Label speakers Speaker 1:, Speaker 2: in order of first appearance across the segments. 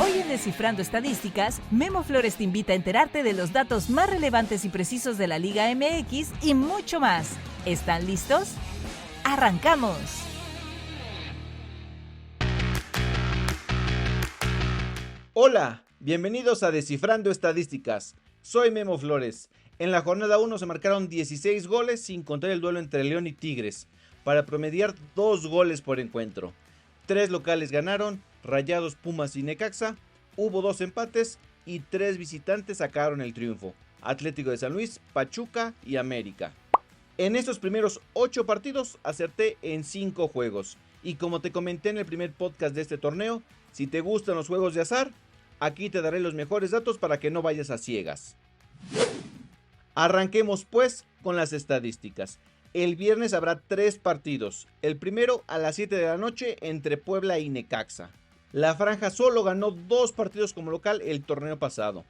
Speaker 1: Hoy en Descifrando Estadísticas, Memo Flores te invita a enterarte de los datos más relevantes y precisos de la Liga MX y mucho más. ¿Están listos? ¡Arrancamos!
Speaker 2: Hola, bienvenidos a Descifrando Estadísticas. Soy Memo Flores. En la jornada 1 se marcaron 16 goles sin contar el duelo entre León y Tigres, para promediar 2 goles por encuentro. 3 locales ganaron, Rayados, Pumas y Necaxa, hubo 2 empates y 3 visitantes sacaron el triunfo, Atlético de San Luis, Pachuca y América. En estos primeros 8 partidos acerté en 5 juegos, y como te comenté en el primer podcast de este torneo, si te gustan los juegos de azar, aquí te daré los mejores datos para que no vayas a ciegas. Arranquemos pues con las estadísticas. El viernes habrá 3 partidos, el primero a las 7 de la noche entre Puebla y Necaxa. La franja solo ganó 2 partidos como local el torneo pasado.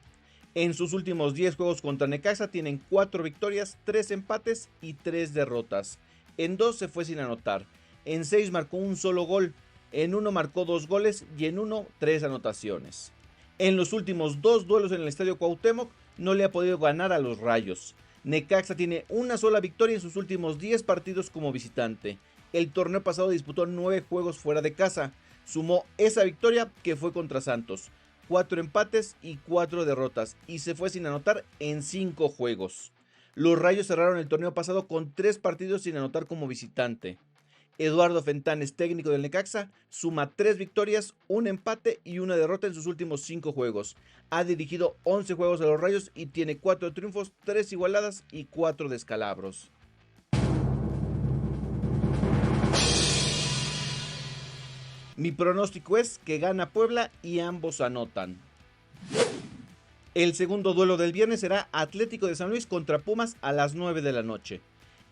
Speaker 2: En sus últimos 10 juegos contra Necaxa tienen 4 victorias, 3 empates y 3 derrotas. En 2 se fue sin anotar, en 6 marcó un solo gol, en 1 marcó 2 goles y en 1 3 anotaciones. En los últimos 2 duelos en el Estadio Cuauhtémoc no le ha podido ganar a los Rayos. Necaxa tiene una sola victoria en sus últimos 10 partidos como visitante. El torneo pasado disputó 9 juegos fuera de casa. Sumó esa victoria que fue contra Santos, 4 empates y 4 derrotas, y se fue sin anotar en 5 juegos. Los Rayos cerraron el torneo pasado con 3 partidos sin anotar como visitante. Eduardo Fentanes, técnico del Necaxa, suma 3 victorias, 1 empate y 1 derrota en sus últimos 5 juegos. Ha dirigido 11 juegos a los Rayos y tiene 4 triunfos, 3 igualadas y 4 descalabros. Mi pronóstico es que gana Puebla y ambos anotan. El segundo duelo del viernes será Atlético de San Luis contra Pumas a las 9 de la noche.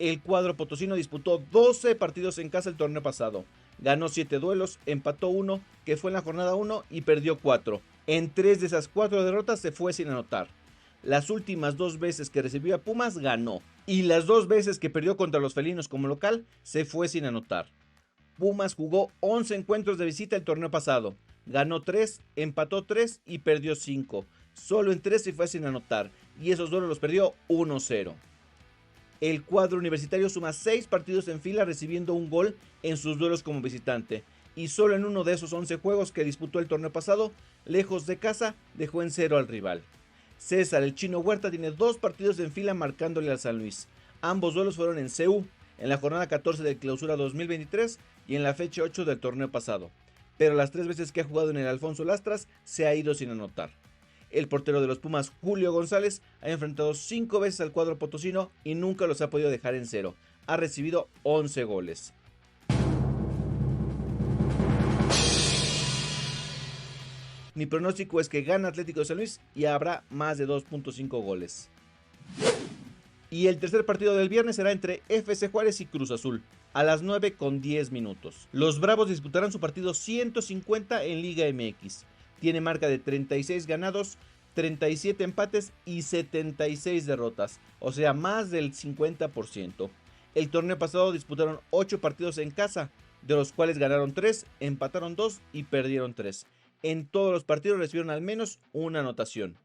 Speaker 2: El cuadro potosino disputó 12 partidos en casa el torneo pasado. Ganó 7 duelos, empató 1, que fue en la jornada 1, y perdió 4. En 3 de esas 4 derrotas se fue sin anotar. Las últimas 2 veces que recibió a Pumas ganó, y las 2 veces que perdió contra los felinos como local se fue sin anotar. Pumas jugó 11 encuentros de visita el torneo pasado. Ganó 3, empató 3 y perdió 5. Solo en 3 se fue sin anotar, y esos duelos los perdió 1-0. El cuadro universitario suma 6 partidos en fila recibiendo un gol en sus duelos como visitante, y solo en uno de esos 11 juegos que disputó el torneo pasado, lejos de casa, dejó en 0 al rival. César el Chino Huerta tiene 2 partidos en fila marcándole al San Luis. Ambos duelos fueron en CU, en la jornada 14 de Clausura 2023 y en la fecha 8 del torneo pasado, pero las 3 veces que ha jugado en el Alfonso Lastras se ha ido sin anotar. El portero de los Pumas, Julio González, ha enfrentado 5 veces al cuadro potosino y nunca los ha podido dejar en 0. Ha recibido 11 goles. Mi pronóstico es que gana Atlético de San Luis y habrá más de 2.5 goles. Y el tercer partido del viernes será entre FC Juárez y Cruz Azul, a las 9:10. Los Bravos disputarán su partido 150 en Liga MX. Tiene marca de 36 ganados, 37 empates y 76 derrotas, o sea, más del 50%. El torneo pasado disputaron 8 partidos en casa, de los cuales ganaron 3, empataron 2 y perdieron 3. En todos los partidos recibieron al menos una anotación.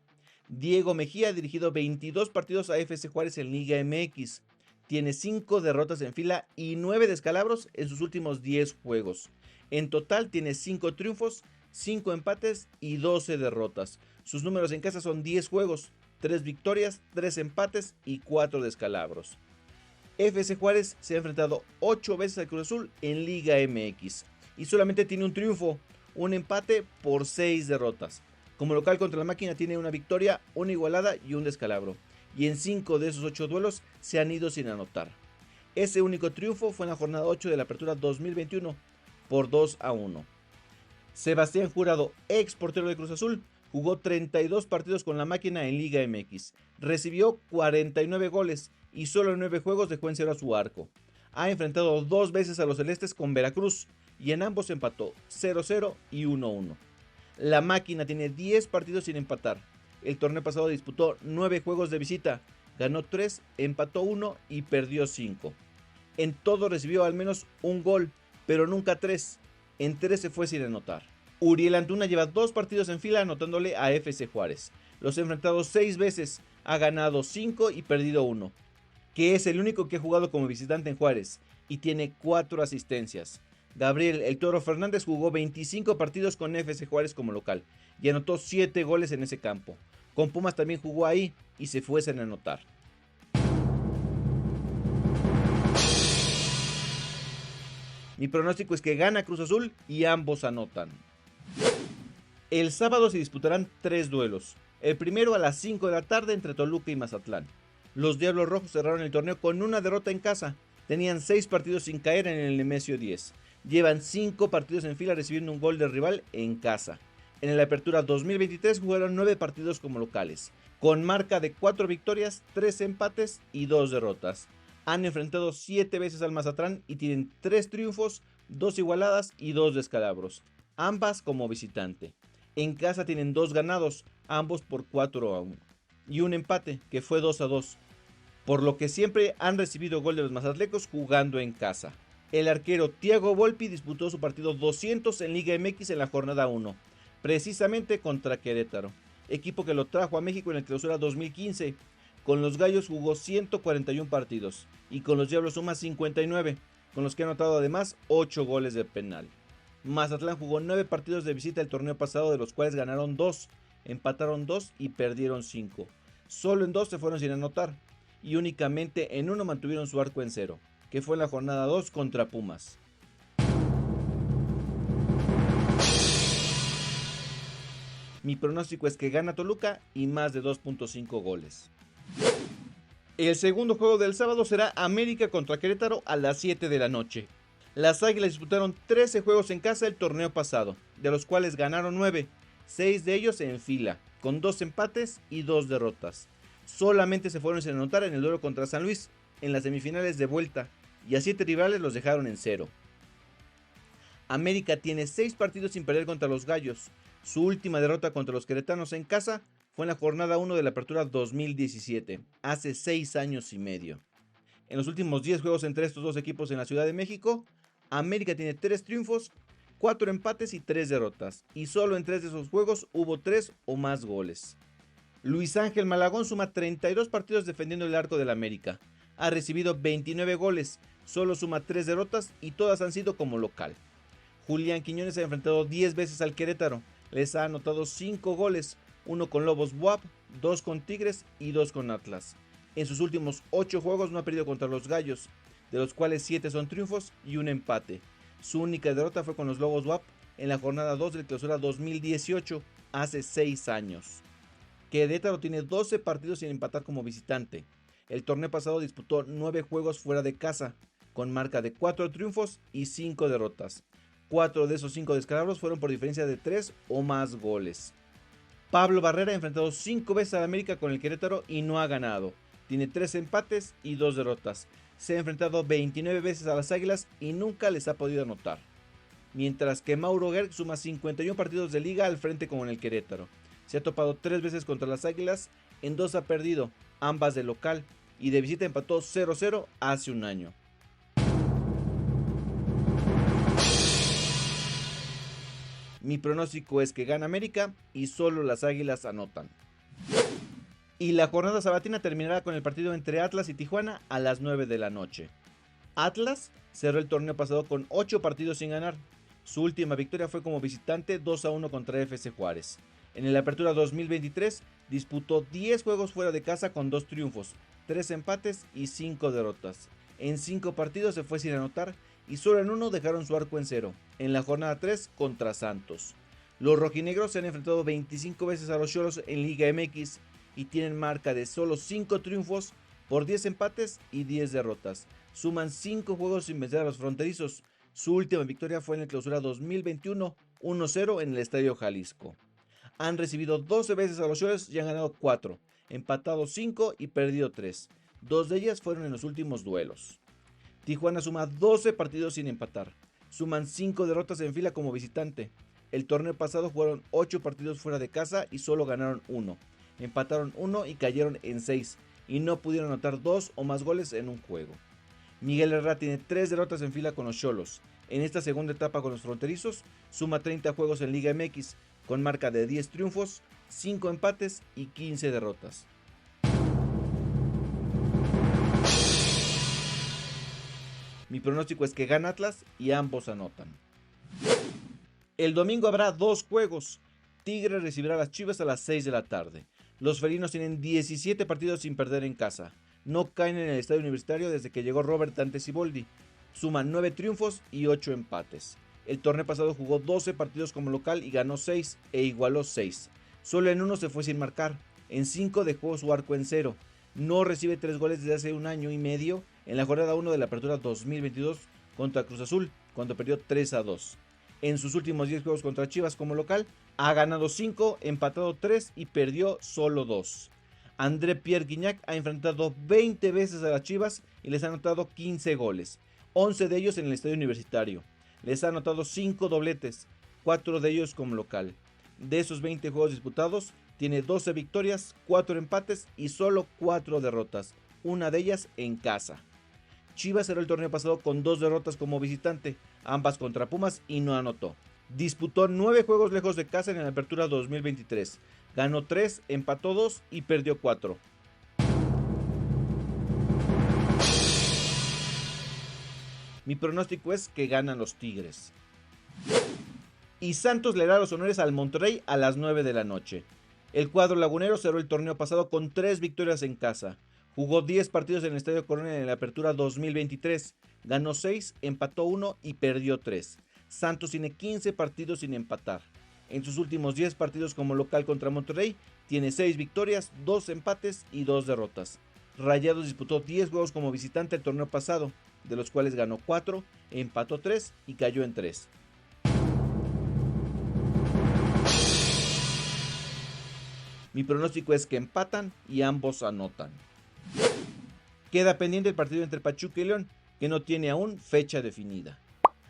Speaker 2: Diego Mejía ha dirigido 22 partidos a FC Juárez en Liga MX. Tiene 5 derrotas en fila y 9 descalabros en sus últimos 10 juegos. En total tiene 5 triunfos, 5 empates y 12 derrotas. Sus números en casa son 10 juegos, 3 victorias, 3 empates y 4 descalabros. FC Juárez se ha enfrentado 8 veces al Cruz Azul en Liga MX y solamente tiene un triunfo, un empate por 6 derrotas. Como local contra la Máquina tiene una victoria, una igualada y un descalabro. Y en 5 de esos 8 duelos se han ido sin anotar. Ese único triunfo fue en la jornada 8 de la Apertura 2021 por 2-1. Sebastián Jurado, ex portero de Cruz Azul, jugó 32 partidos con la Máquina en Liga MX. Recibió 49 goles y solo en 9 juegos dejó en 0 a su arco. Ha enfrentado 2 veces a los celestes con Veracruz y en ambos empató 0-0 y 1-1. La Máquina tiene 10 partidos sin empatar. El torneo pasado disputó 9 juegos de visita, ganó 3, empató 1 y perdió 5. En todo recibió al menos un gol, pero nunca 3. En 3 se fue sin anotar. Uriel Antuna lleva 2 partidos en fila anotándole a FC Juárez. Los ha enfrentado 6 veces, ha ganado 5 y perdido 1, que es el único que ha jugado como visitante en Juárez y tiene 4 asistencias. Gabriel El Toro Fernández jugó 25 partidos con FC Juárez como local y anotó 7 goles en ese campo. Con Pumas también jugó ahí y se fue sin anotar. Mi pronóstico es que gana Cruz Azul y ambos anotan. El sábado se disputarán 3 duelos. El primero a las 5 de la tarde entre Toluca y Mazatlán. Los Diablos Rojos cerraron el torneo con una derrota en casa. Tenían 6 partidos sin caer en el Nemesio 10. Llevan 5 partidos en fila recibiendo un gol de rival en casa. En la Apertura 2023 jugaron 9 partidos como locales, con marca de 4 victorias, 3 empates y 2 derrotas. Han enfrentado 7 veces al Mazatlán y tienen 3 triunfos, 2 igualadas y 2 descalabros, ambas como visitante. En casa tienen 2 ganados, ambos por 4-1, y un empate que fue 2-2, por lo que siempre han recibido gol de los mazatlecos jugando en casa. El arquero Thiago Volpi disputó su partido 200 en Liga MX en la jornada 1, precisamente contra Querétaro, equipo que lo trajo a México en el Clausura 2015. Con los Gallos jugó 141 partidos y con los Diablos suma 59, con los que ha anotado además 8 goles de penal. Mazatlán jugó 9 partidos de visita el torneo pasado, de los cuales ganaron 2, empataron 2 y perdieron 5. Solo en 2 se fueron sin anotar y únicamente en uno mantuvieron su arco en 0, que fue en la jornada 2 contra Pumas. Mi pronóstico es que gana Toluca y más de 2.5 goles. El segundo juego del sábado será América contra Querétaro a las 7 de la noche. Las Águilas disputaron 13 juegos en casa el torneo pasado, de los cuales ganaron 9, 6 de ellos en fila, con 2 empates y 2 derrotas. Solamente se fueron sin anotar en el duelo contra San Luis, en las semifinales de vuelta, y a 7 rivales los dejaron en 0. América tiene 6 partidos sin perder contra los Gallos. Su última derrota contra los queretanos en casa fue en la jornada 1 de la Apertura 2017, hace 6 años y medio. En los últimos 10 juegos entre estos dos equipos en la Ciudad de México, América tiene 3 triunfos, 4 empates y 3 derrotas, y solo en 3 de esos juegos hubo 3 o más goles. Luis Ángel Malagón suma 32 partidos defendiendo el arco del América. Ha recibido 29 goles, solo suma 3 derrotas y todas han sido como local. Julián Quiñones ha enfrentado 10 veces al Querétaro, les ha anotado 5 goles, 1 con Lobos BUAP, 2 con Tigres y 2 con Atlas. En sus últimos 8 juegos no ha perdido contra los Gallos, de los cuales 7 son triunfos y un empate. Su única derrota fue con los Lobos BUAP en la jornada 2 del Clausura 2018, hace 6 años. Querétaro tiene 12 partidos sin empatar como visitante. El torneo pasado disputó 9 juegos fuera de casa, con marca de 4 triunfos y 5 derrotas. 4 de esos 5 descalabros fueron por diferencia de 3 o más goles. Pablo Barrera ha enfrentado 5 veces al América con el Querétaro y no ha ganado. Tiene 3 empates y 2 derrotas. Se ha enfrentado 29 veces a las Águilas y nunca les ha podido anotar. Mientras que Mauro Gerg suma 51 partidos de liga al frente como en el Querétaro. Se ha topado 3 veces contra las Águilas, en 2 ha perdido, ambas de local, y de visita empató 0-0 hace un año. Mi pronóstico es que gana América y solo las Águilas anotan. Y la jornada sabatina terminará con el partido entre Atlas y Tijuana a las 9 de la noche. Atlas cerró el torneo pasado con 8 partidos sin ganar. Su última victoria fue como visitante 2-1 contra FC Juárez. En la Apertura 2023 disputó 10 juegos fuera de casa con 2 triunfos, 3 empates y 5 derrotas. En 5 partidos se fue sin anotar y solo en uno dejaron su arco en 0, en la jornada 3 contra Santos. Los rojinegros se han enfrentado 25 veces a los Xolos en Liga MX y tienen marca de solo 5 triunfos por 10 empates y 10 derrotas. Suman 5 juegos sin vencer a los fronterizos. Su última victoria fue en el Clausura 2021, 1-0 en el Estadio Jalisco. Han recibido 12 veces a los Xolos y han ganado 4, empatado 5 y perdido 3. 2 de ellas fueron en los últimos duelos. Tijuana suma 12 partidos sin empatar. Suman 5 derrotas en fila como visitante. El torneo pasado jugaron 8 partidos fuera de casa y solo ganaron 1. Empataron 1 y cayeron en 6 y no pudieron anotar 2 o más goles en un juego. Miguel Herrera tiene 3 derrotas en fila con los Xolos En esta segunda etapa con los fronterizos, suma 30 juegos en Liga MX, con marca de 10 triunfos, 5 empates y 15 derrotas. Mi pronóstico es que gana Atlas y ambos anotan. El domingo habrá 2 juegos. Tigres recibirá a las Chivas a las 6 de la tarde. Los felinos tienen 17 partidos sin perder en casa. No caen en el estadio universitario desde que llegó Robert Dante Siboldi. Suman 9 triunfos y 8 empates. El torneo pasado jugó 12 partidos como local y ganó 6 e igualó 6. Solo en uno se fue sin marcar. En 5 dejó su arco en 0. No recibe 3 goles desde hace un año y medio en la jornada 1 de la apertura 2022 contra Cruz Azul, cuando perdió 3-2. En sus últimos 10 juegos contra Chivas como local, ha ganado 5, empatado 3 y perdió solo 2. André Pierre Guignac ha enfrentado 20 veces a las Chivas y les ha anotado 15 goles, 11 de ellos en el estadio universitario. Les ha anotado 5 dobletes, 4 de ellos como local. De esos 20 juegos disputados, tiene 12 victorias, 4 empates y solo 4 derrotas, una de ellas en casa. Chivas cerró el torneo pasado con 2 derrotas como visitante, ambas contra Pumas, y no anotó. Disputó 9 juegos lejos de casa en la apertura 2023. Ganó 3, empató 2 y perdió 4. Mi pronóstico es que ganan los Tigres. Y Santos le hará los honores al Monterrey a las 9 de la noche. El cuadro lagunero cerró el torneo pasado con 3 victorias en casa. Jugó 10 partidos en el Estadio Corona en la apertura 2023. Ganó 6, empató 1 y perdió 3. Santos tiene 15 partidos sin empatar. En sus últimos 10 partidos como local contra Monterrey, tiene 6 victorias, 2 empates y 2 derrotas. Rayados disputó 10 juegos como visitante el torneo pasado, de los cuales ganó 4, empató 3 y cayó en 3. Mi pronóstico es que empatan y ambos anotan. Queda pendiente el partido entre Pachuca y León, que no tiene aún fecha definida.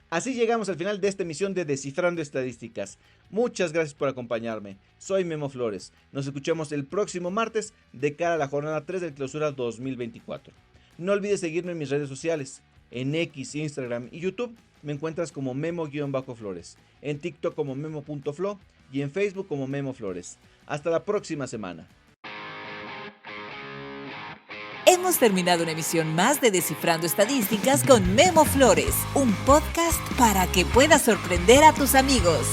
Speaker 2: Así llegamos al final de esta emisión de Descifrando Estadísticas. Muchas gracias por acompañarme. Soy Memo Flores. Nos escuchamos el próximo martes de cara a la jornada 3 del Clausura 2024. No olvides seguirme en mis redes sociales. En X, Instagram y YouTube me encuentras como Memo-Flores. En TikTok como Memo.flo y en Facebook como Memo Flores. Hasta la próxima semana.
Speaker 1: Hemos terminado una emisión más de Descifrando Estadísticas con Memo Flores, un podcast para que puedas sorprender a tus amigos.